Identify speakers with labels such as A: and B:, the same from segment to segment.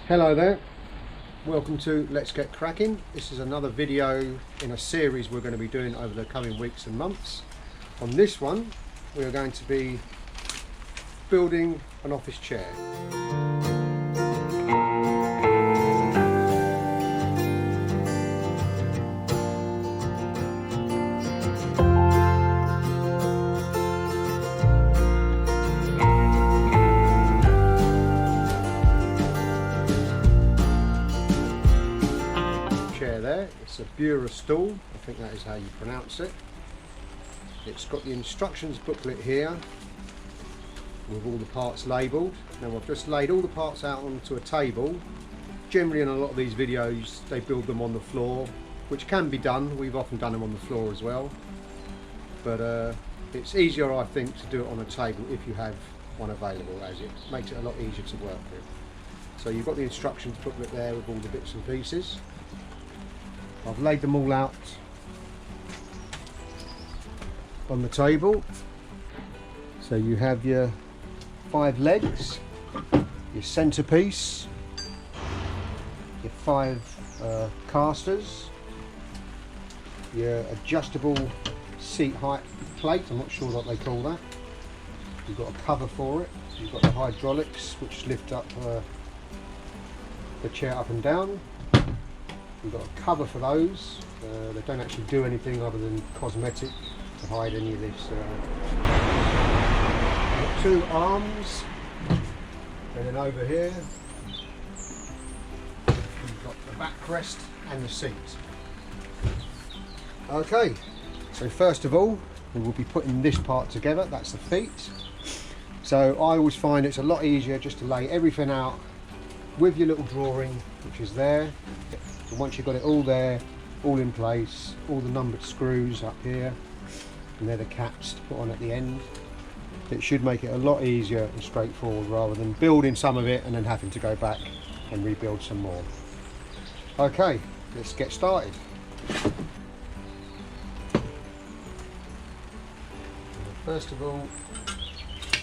A: Hello there, welcome to Let's Get Cracking. This is another video in a series we're going to be doing over the coming weeks and months. On this one we are going to be building an office chair. There, it's a Burostuhle, I think that is how you pronounce it. It's got the instructions booklet here with all the parts labelled. Now I've just laid all the parts out onto a table. Generally in a lot of these videos they build them on the floor, which can be done. We've often done them on the floor as well, but it's easier, I think, to do it on a table if you have one available, as it makes it a lot easier to work with. So you've got the instructions booklet there with all the bits and pieces. I've laid them all out on the table. So you have your 5 legs, your centerpiece, your 5 casters, your adjustable seat height plate, I'm not sure what they call that. You've got a cover for it. You've got the hydraulics which lift up the chair up and down. We've got a cover for those. They don't actually do anything other than cosmetic to hide any of this. We've got 2 arms, and then over here we've got the backrest and the seat. Okay, so first of all we will be putting this part together. That's the feet. So I always find it's a lot easier just to lay everything out with your little drawing, which is there. And once you've got it all there, all in place, all the numbered screws up here, and they're the caps to put on at the end, it should make it a lot easier and straightforward rather than building some of it and then having to go back and rebuild some more. Okay, let's get started. First of all,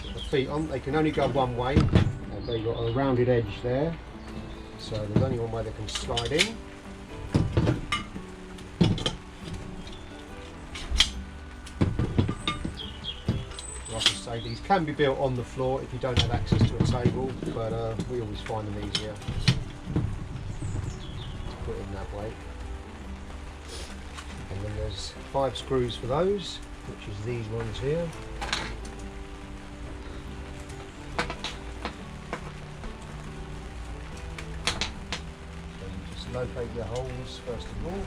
A: put the feet on. They can only go one way, and they've got a rounded edge there, so there's only one way they can slide in. Like I say, these can be built on the floor if you don't have access to a table, but we always find them easier to put in that way. And then there's 5 screws for those, which is these ones here. Locate your holes first of all.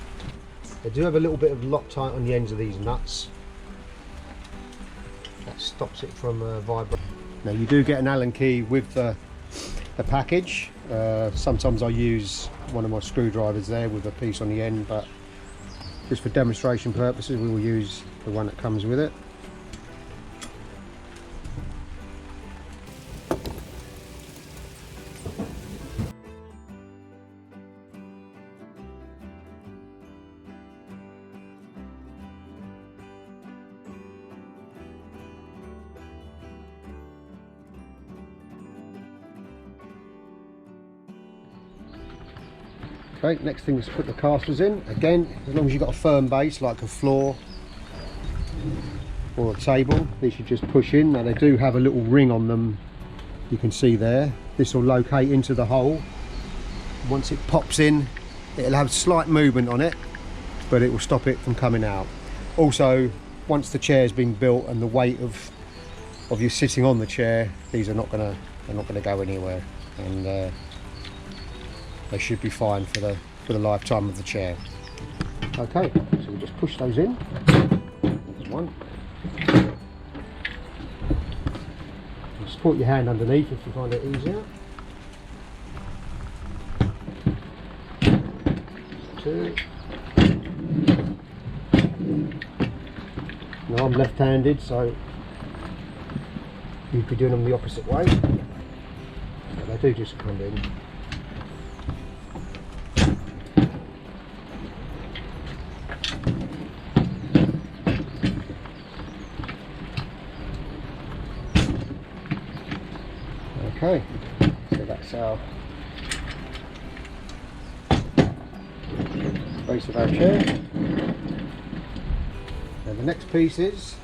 A: They do have a little bit of Loctite on the ends of these nuts. That stops it from vibrating. Now you do get an Allen key with the package. Sometimes I use one of my screwdrivers there with a piece on the end, but just for demonstration purposes we will use the one that comes with it. Okay, next thing is to put the casters in. Again, as long as you've got a firm base like a floor or a table, these should just push in. Now they do have a little ring on them, you can see there. This will locate into the hole. Once it pops in, it'll have slight movement on it, but it will stop it from coming out. Also, once the chair's been built and the weight of you sitting on the chair, these are not gonna go anywhere, and they should be fine for the lifetime of the chair. Okay, so we just push those in. One. Just put your hand underneath if you find it easier. 2. Now I'm left-handed, so you'd be doing them the opposite way. But they do just come in. Okay, so that's our base of our chair. And the next piece is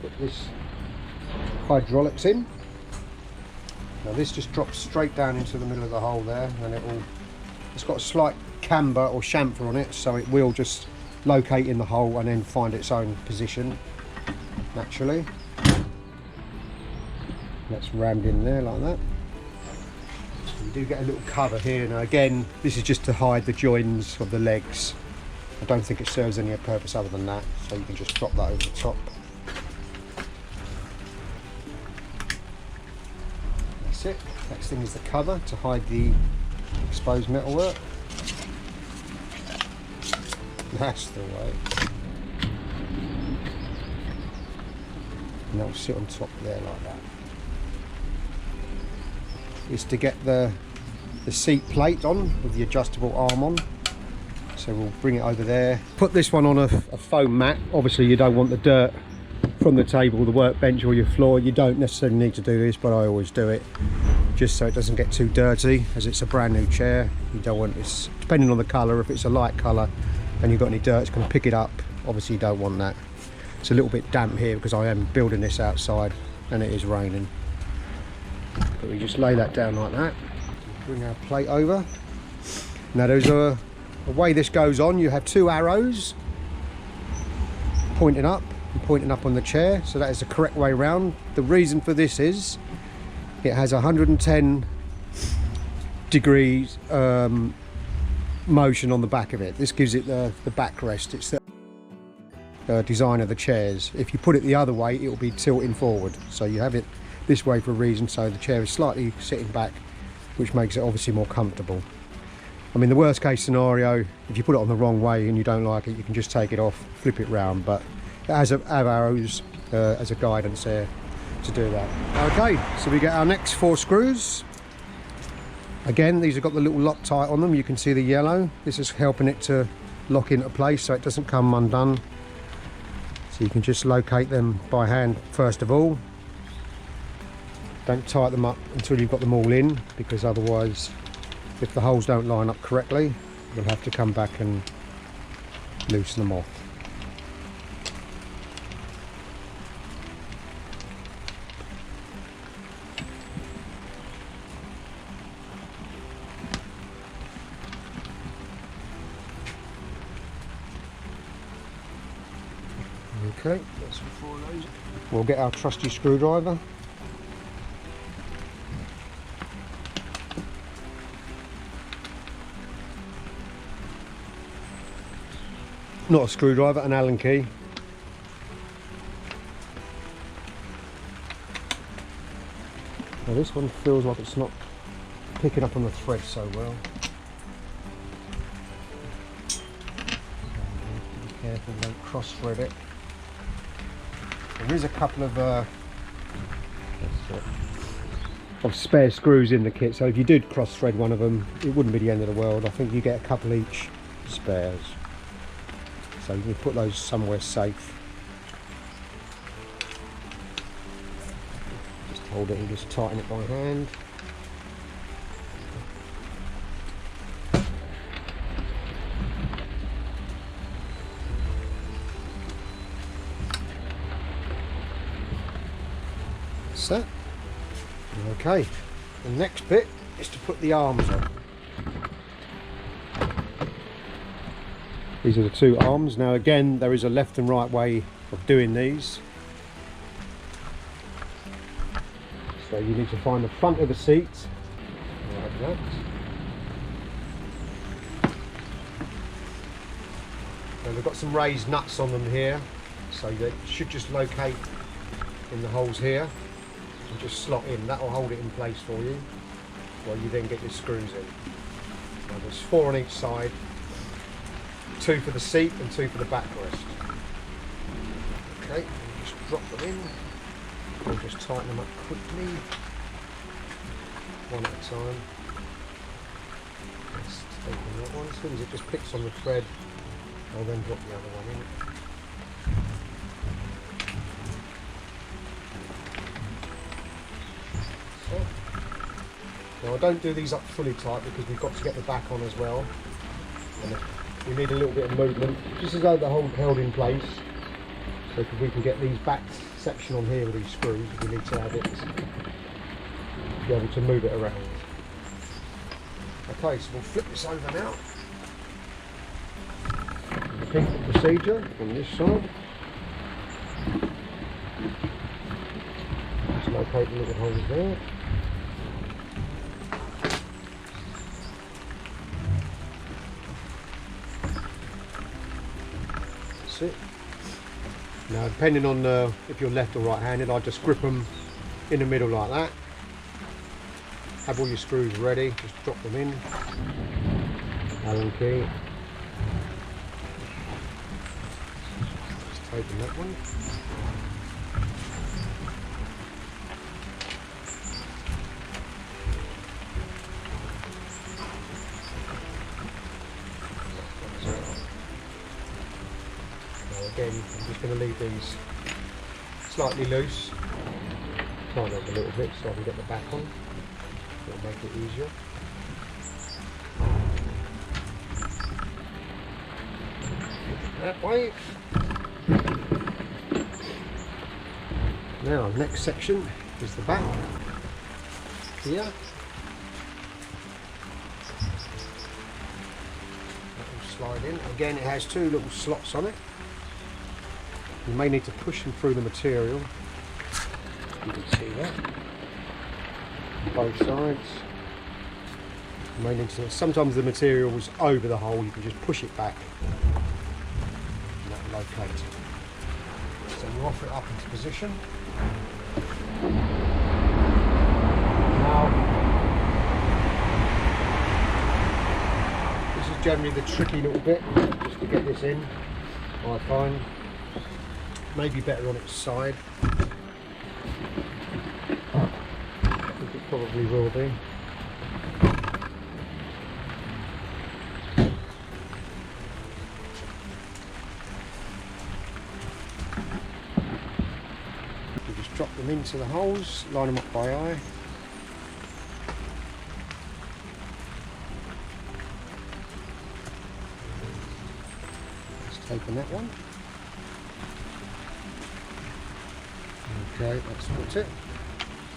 A: put this hydraulics in. Now this just drops straight down into the middle of the hole there, and it's got a slight camber or chamfer on it, so it will just locate in the hole and then find its own position naturally. That's rammed in there like that. So you do get a little cover here. Now again, this is just to hide the joins of the legs. I don't think it serves any purpose other than that, so you can just drop that over the top. That's it. Next thing is the cover to hide the exposed metalwork. That's the way. And that'll sit on top there like that. Is to get the seat plate on with the adjustable arm on. So we'll bring it over there. Put this one on a foam mat. Obviously you don't want the dirt from the table, the workbench or your floor. You don't necessarily need to do this, but I always do it just so it doesn't get too dirty, as it's a brand new chair. You don't want this, depending on the colour, if it's a light colour and you've got any dirt, it's going to pick it up. Obviously you don't want that. It's a little bit damp here because I am building this outside and it is raining. But we just lay that down like that. Bring our plate over. Now there's the way this goes on, you have two arrows pointing up and pointing up on the chair, so that is the correct way round. The reason for this is it has 110 degrees motion on the back of it. This gives it the backrest. It's the design of the chairs. If you put it the other way, it will be tilting forward, so you have it this way for a reason, so the chair is slightly sitting back, which makes it obviously more comfortable. I mean, the worst case scenario, if you put it on the wrong way and you don't like it, you can just take it off, flip it round, but it has arrows as a guidance there to do that. Okay, so we get our next 4 screws. Again, these have got the little Loctite on them. You can see the yellow. This is helping it to lock into place so it doesn't come undone. So you can just locate them by hand first of all. Don't tighten them up until you've got them all in, because otherwise, if the holes don't line up correctly, you'll have to come back and loosen them off. Okay, that's 4 of those. We'll get our trusty screwdriver. Not a screwdriver, an Allen key. Now this one feels like it's not picking up on the thread so well. Be careful, don't cross thread it. There is a couple of spare screws in the kit, so if you did cross thread one of them, it wouldn't be the end of the world. I think you get a couple each spares. So you can put those somewhere safe. Just hold it and just tighten it by hand. That's that. Okay, the next bit is to put the arms on. These are the 2 arms. Now again, there is a left and right way of doing these. So you need to find the front of the seat, like that. Now they've got some raised nuts on them here, so they should just locate in the holes here and just slot in. That will hold it in place for you while you then get your screws in. Now there's 4 on each side. 2 for the seat and 2 for the backrest. Okay, just drop them in. We'll just tighten them up quickly, one at a time. Let's take that one. As soon as it just picks on the thread, I'll then drop the other one in. So, Now I don't do these up fully tight because we've got to get the back on as well. And we need a little bit of movement, just as though the whole held in place. So we can get these back section on here with these screws, we need to have it be able to move it around. Okay, so we'll flip this over now. Repeat the procedure on this side. Just locate the little holes there. That's it. Now, depending on if you're left or right-handed, I just grip them in the middle like that. Have all your screws ready, just drop them in. Allen key. Just tighten that one. Again, I'm just going to leave these slightly loose, tighten up a little bit so I can get the back on. It'll make it easier. That way. Now, next section is the back here. That will slide in. Again, it has two little slots on it. You may need to push them through the material. You can see that. Both sides. You may need to, sometimes the material is over the hole, you can just push it back and that will locate. So you offer it up into position. Now, this is generally the tricky little bit, just to get this in, I find. Maybe better on its side. I think it probably will be. You just drop them into the holes, line them up by eye. Just taking that one. Okay, that's what's it.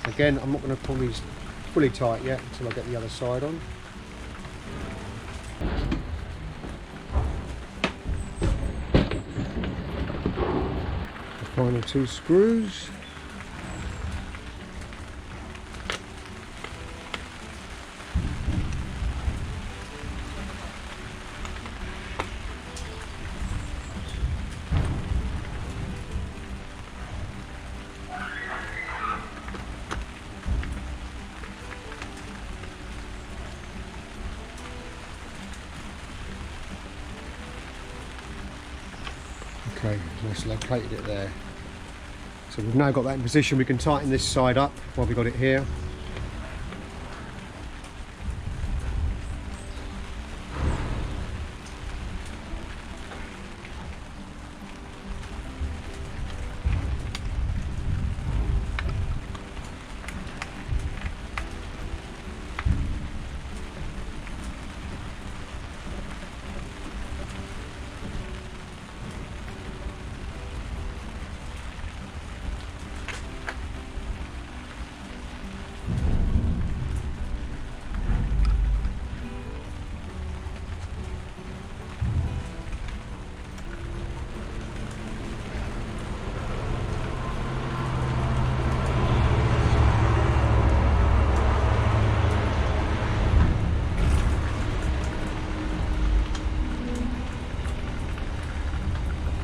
A: Again, I'm not going to pull these fully tight yet until I get the other side on. The final two screws. Okay, just located it there. So we've now got that in position. We can tighten this side up while we've got it here.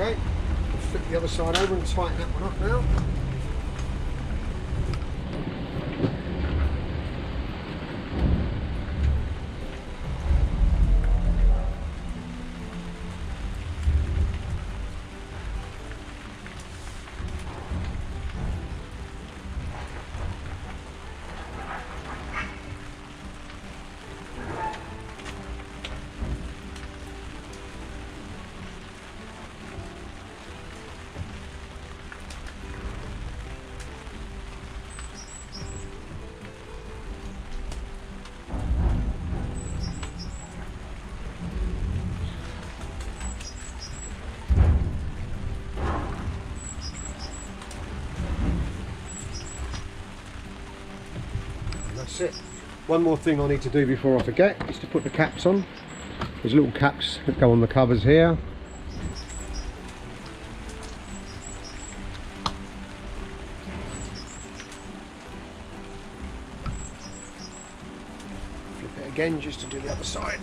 A: Okay, we'll flip the other side over and tighten that one up now. That's it. One more thing I need to do before I forget is to put the caps on. There's little caps that go on the covers here. Flip it again just to do the other side.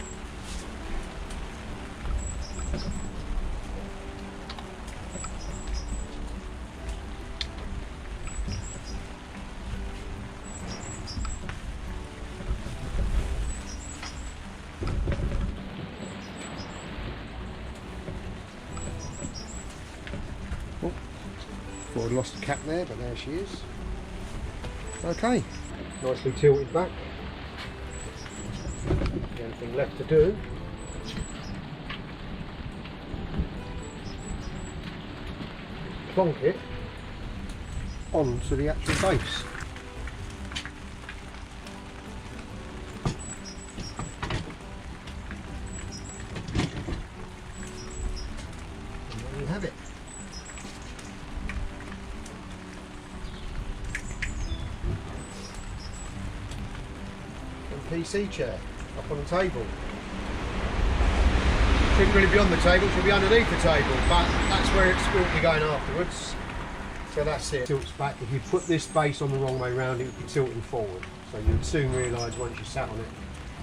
A: Thought I'd lost the cap there, but there she is. Okay, nicely tilted back. The only thing left to do is plonk it onto the actual base. And there you have it. PC chair up on the table. Shouldn't really be on the table, should be underneath the table, but that's where it's going to be going afterwards. So that's it. Tilts back. If you put this base on the wrong way round, it would be tilting forward. So you'd soon realise once you sat on it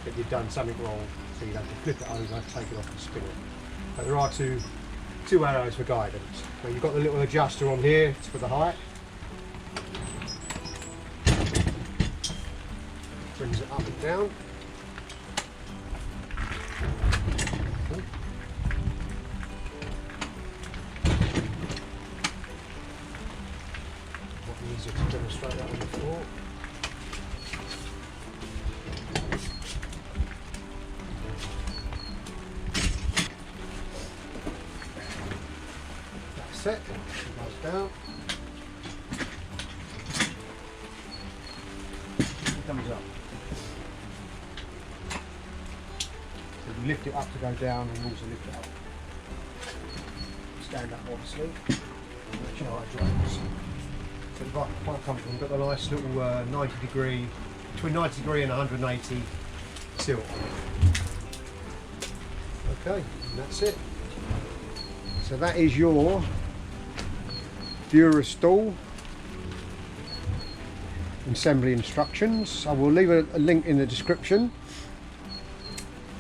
A: that you'd done something wrong. So you'd have to flip it over, take it off and spin it. But there are two arrows for guidance. So you've got the little adjuster on here for the height. Brings it up and down. Not easier to demonstrate that on the floor. That's it. It goes down. It comes up. You lift it up to go down and also lift it up. Stand up obviously. So the quite comfortable. We've got the nice little 90 degree, between 90 degree and 180 tilt. Okay, and that's it. So that is your Burostuhle assembly instructions. I will leave a link in the description.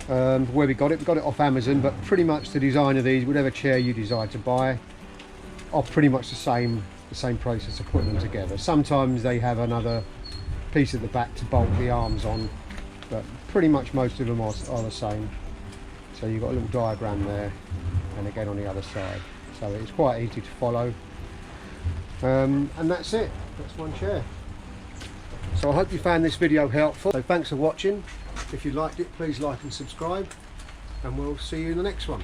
A: Where we got it off Amazon, but pretty much the design of these, whatever chair you decide to buy, are pretty much the same process of putting them together. Sometimes they have another piece at the back to bolt the arms on, but pretty much most of them are the same. So you've got a little diagram there, and again on the other side. So it's quite easy to follow. And that's it. That's one chair. So I hope you found this video helpful. So thanks for watching. If you liked it, please like and subscribe, and we'll see you in the next one.